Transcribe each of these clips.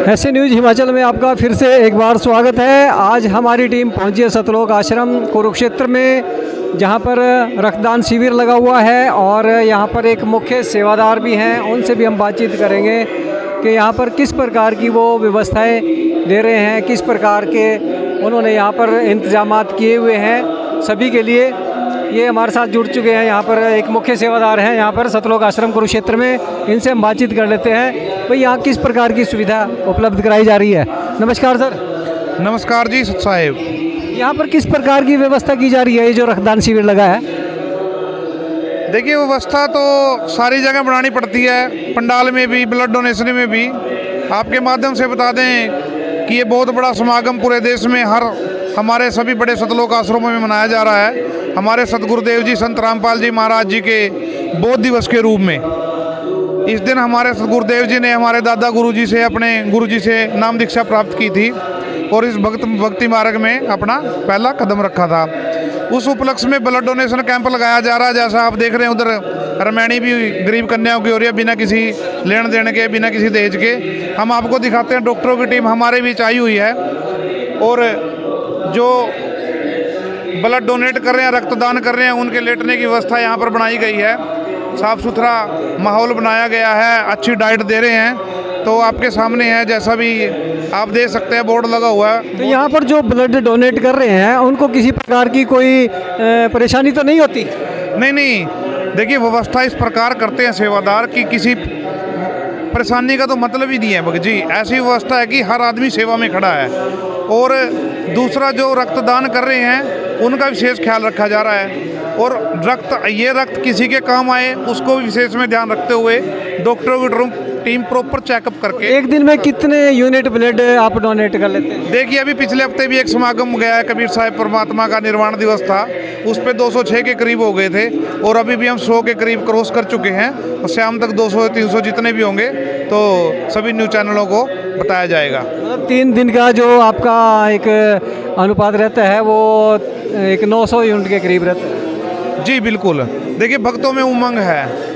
ऐसे न्यूज़ हिमाचल में आपका फिर से एक बार स्वागत है। आज हमारी टीम पहुंची है सतलोक आश्रम कुरुक्षेत्र में, जहां पर रक्तदान शिविर लगा हुआ है और यहां पर एक मुख्य सेवादार भी हैं। उनसे भी हम बातचीत करेंगे कि यहां पर किस प्रकार की वो व्यवस्थाएं दे रहे हैं, किस प्रकार के उन्होंने यहां पर इंतजामात किए हुए हैं सभी के लिए। ये हमारे साथ जुड़ चुके हैं, यहाँ पर एक मुख्य सेवादार हैं यहाँ पर सतलोक आश्रम कुरुक्षेत्र में। इनसे हम बातचीत कर लेते हैं भाई यहाँ किस प्रकार की सुविधा उपलब्ध कराई जा रही है। नमस्कार सर। नमस्कार जी साहेब। यहाँ पर किस प्रकार की व्यवस्था की जा रही है, ये जो रक्तदान शिविर लगा है? देखिए, व्यवस्था तो सारी जगह बनानी पड़ती है, पंडाल में भी, ब्लड डोनेशन में भी। आपके माध्यम से बता दें कि ये बहुत बड़ा समागम पूरे देश में हमारे सभी बड़े सतलोक आश्रमों में मनाया जा रहा है। हमारे सतगुरुदेव जी संत रामपाल जी महाराज जी के बोध दिवस के रूप में इस दिन हमारे सतगुरुदेव जी ने हमारे दादा गुरुजी से, अपने गुरुजी से नाम दीक्षा प्राप्त की थी और इस भक्ति मार्ग में अपना पहला कदम रखा था। उस उपलक्ष्य में ब्लड डोनेशन कैंप लगाया जा रहा है। जैसा आप देख रहे हैं, उधर रमैनी भी गरीब कन्याओं की हो रही है, बिना किसी लेन देन के, बिना किसी दहेज के। हम आपको दिखाते हैं, डॉक्टरों की टीम हमारे बीच आई हुई है और जो ब्लड डोनेट कर रहे हैं, रक्तदान कर रहे हैं, उनके लेटने की व्यवस्था यहाँ पर बनाई गई है। साफ़ सुथरा माहौल बनाया गया है, अच्छी डाइट दे रहे हैं। तो आपके सामने है, जैसा भी आप देख सकते हैं, बोर्ड लगा हुआ है। तो यहाँ पर जो ब्लड डोनेट कर रहे हैं उनको किसी प्रकार की कोई परेशानी तो नहीं होती? नहीं, देखिए, व्यवस्था इस प्रकार करते हैं सेवादार कि किसी परेशानी का तो मतलब ही नहीं है भगत जी। ऐसी व्यवस्था है कि हर आदमी सेवा में खड़ा है और दूसरा जो रक्तदान कर रहे हैं उनका विशेष ख्याल रखा जा रहा है और रक्त किसी के काम आए उसको भी विशेष में ध्यान रखते हुए डॉक्टरों की टीम प्रॉपर चेकअप करके। एक दिन में कितने यूनिट ब्लड आप डोनेट कर लेते हैं? देखिए, अभी पिछले हफ्ते भी एक समागम गया है, कबीर साहिब परमात्मा का निर्वाण दिवस था, उस पर 206 के करीब हो गए थे और अभी भी हम 100 के करीब क्रॉस कर चुके हैं और शाम तक 200-300 जितने भी होंगे तो सभी न्यूज़ चैनलों को बताया जाएगा। मतलब 3 दिन का जो आपका एक अनुपात रहता है वो एक 900 यूनिट के करीब रहता है? जी बिल्कुल। देखिए, भक्तों में उमंग है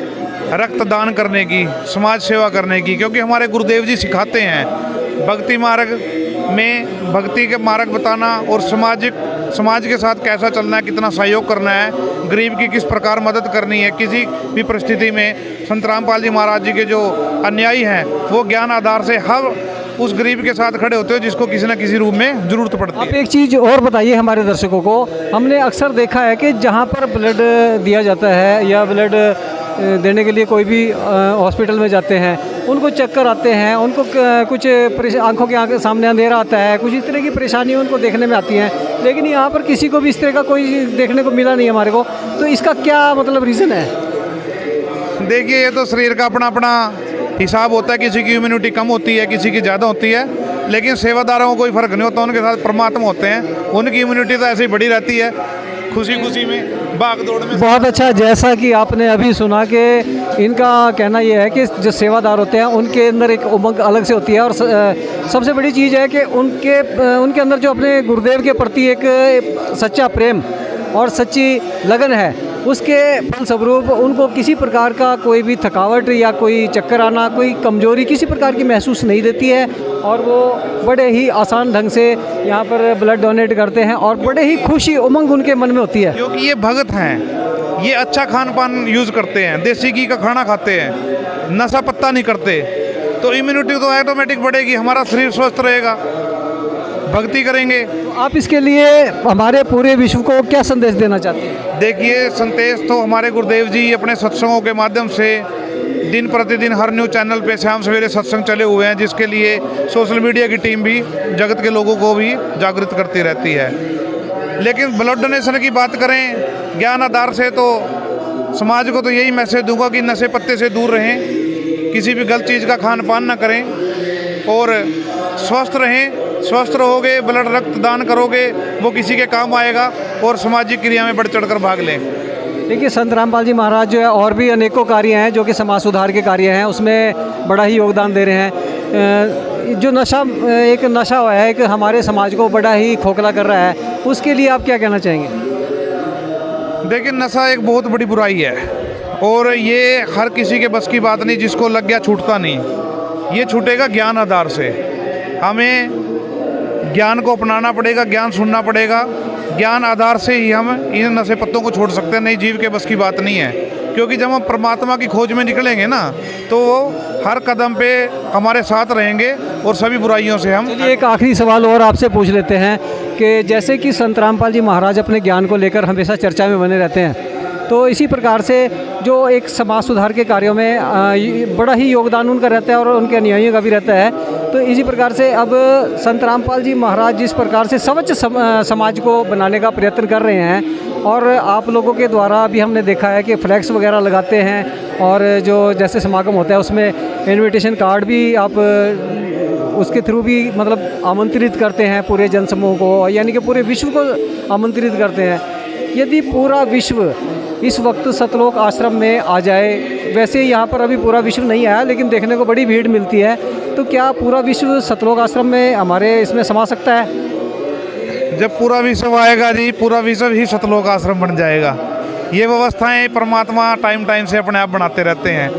रक्तदान करने की, समाज सेवा करने की, क्योंकि हमारे गुरुदेव जी सिखाते हैं भक्ति मार्ग में, भक्ति के मार्ग बताना और समाज के साथ कैसा चलना है, कितना सहयोग करना है, गरीब की किस प्रकार मदद करनी है किसी भी परिस्थिति में। संत रामपाल जी महाराज जी के जो अन्यायी हैं वो ज्ञान आधार से हर उस गरीब के साथ खड़े होते हो जिसको किसी न किसी रूप में ज़रूरत पड़ती है। आप एक चीज़ और बताइए हमारे दर्शकों को। हमने अक्सर देखा है कि जहाँ पर ब्लड दिया जाता है या ब्लड देने के लिए कोई भी हॉस्पिटल में जाते हैं, उनको चक्कर आते हैं, उनको कुछ आंखों के सामने अंधेरा आता है, कुछ इस तरह की परेशानियाँ उनको देखने में आती हैं, लेकिन यहाँ पर किसी को भी इस तरह का कोई देखने को मिला नहीं हमारे को। तो इसका क्या मतलब रीज़न है? देखिए, ये तो शरीर का अपना अपना हिसाब होता है। किसी की इम्यूनिटी कम होती है, किसी की ज़्यादा होती है, लेकिन सेवादारों को कोई फ़र्क नहीं होता। उनके साथ परमात्मा होते हैं, उनकी इम्यूनिटी तो ऐसे ही बढ़ी रहती है, खुशी में, भाग दौड़ में। बहुत अच्छा। जैसा कि आपने अभी सुना कि इनका कहना यह है कि जो सेवादार होते हैं उनके अंदर एक उमंग अलग से होती है और सबसे बड़ी चीज़ है कि उनके अंदर जो अपने गुरुदेव के प्रति एक सच्चा प्रेम और सच्ची लगन है, उसके फलस्वरूप उनको किसी प्रकार का कोई भी थकावट या कोई चक्कर आना, कोई कमजोरी किसी प्रकार की महसूस नहीं देती है और वो बड़े ही आसान ढंग से यहाँ पर ब्लड डोनेट करते हैं और बड़े ही खुशी उमंग उनके मन में होती है। क्योंकि ये भगत हैं, ये अच्छा खान पान यूज़ करते हैं, देसी घी का खाना खाते हैं, नशा पत्ता नहीं करते, तो इम्यूनिटी तो ऑटोमेटिक बढ़ेगी, हमारा शरीर स्वस्थ रहेगा, भक्ति करेंगे। आप इसके लिए हमारे पूरे विश्व को क्या संदेश देना चाहते हैं? देखिए, संदेश तो हमारे गुरुदेव जी अपने सत्संगों के माध्यम से दिन प्रतिदिन हर न्यूज़ चैनल पे शाम सवेरे सत्संग चले हुए हैं, जिसके लिए सोशल मीडिया की टीम भी जगत के लोगों को भी जागृत करती रहती है। लेकिन ब्लड डोनेशन की बात करें ज्ञान आधार से, तो समाज को तो यही मैसेज दूंगा कि नशे पत्ते से दूर रहें, किसी भी गलत चीज़ का खान पान ना करें और स्वस्थ रहें। स्वस्थ रहोगे, ब्लड रक्तदान करोगे, वो किसी के काम आएगा और सामाजिक क्रिया में बढ़ चढ़कर भाग लें। देखिए, संत रामपाल जी महाराज जो है और भी अनेकों कार्य हैं जो कि समाज सुधार के कार्य हैं, उसमें बड़ा ही योगदान दे रहे हैं। जो एक नशा हुआ है, एक हमारे समाज को बड़ा ही खोखला कर रहा है, उसके लिए आप क्या कहना चाहेंगे? देखिए, नशा एक बहुत बड़ी बुराई है और ये हर किसी के बस की बात नहीं, जिसको लग गया छूटता नहीं। ये छूटेगा ज्ञान आधार से। हमें ज्ञान को अपनाना पड़ेगा, ज्ञान सुनना पड़ेगा। ज्ञान आधार से ही हम इन नशे पत्तों को छोड़ सकते हैं, नहीं जीव के बस की बात नहीं है। क्योंकि जब हम परमात्मा की खोज में निकलेंगे ना, तो वो हर कदम पे हमारे साथ रहेंगे और सभी बुराइयों से हम। चलिए एक आखिरी सवाल और आपसे पूछ लेते हैं कि जैसे कि संत रामपाल जी महाराज अपने ज्ञान को लेकर हमेशा चर्चा में बने रहते हैं, तो इसी प्रकार से जो एक समाज सुधार के कार्यों में बड़ा ही योगदान उनका रहता है और उनके अनुयायियों का भी रहता है। तो इसी प्रकार से अब संत रामपाल जी महाराज जिस प्रकार से स्वच्छ समाज को बनाने का प्रयत्न कर रहे हैं, और आप लोगों के द्वारा भी हमने देखा है कि फ्लैक्स वगैरह लगाते हैं, और जो जैसे समागम होता है उसमें इनविटेशन कार्ड भी आप उसके थ्रू भी मतलब आमंत्रित करते हैं पूरे जनसमूह को, यानी कि पूरे विश्व को आमंत्रित करते हैं। यदि पूरा विश्व इस वक्त सतलोक आश्रम में आ जाए, वैसे यहाँ पर अभी पूरा विश्व नहीं आया लेकिन देखने को बड़ी भीड़ मिलती है, तो क्या पूरा विश्व सतलोक आश्रम में हमारे इसमें समा सकता है? जब पूरा विश्व आएगा जी, पूरा विश्व ही सतलोक आश्रम बन जाएगा। ये व्यवस्थाएं परमात्मा टाइम टाइम से अपने आप बनाते रहते हैं।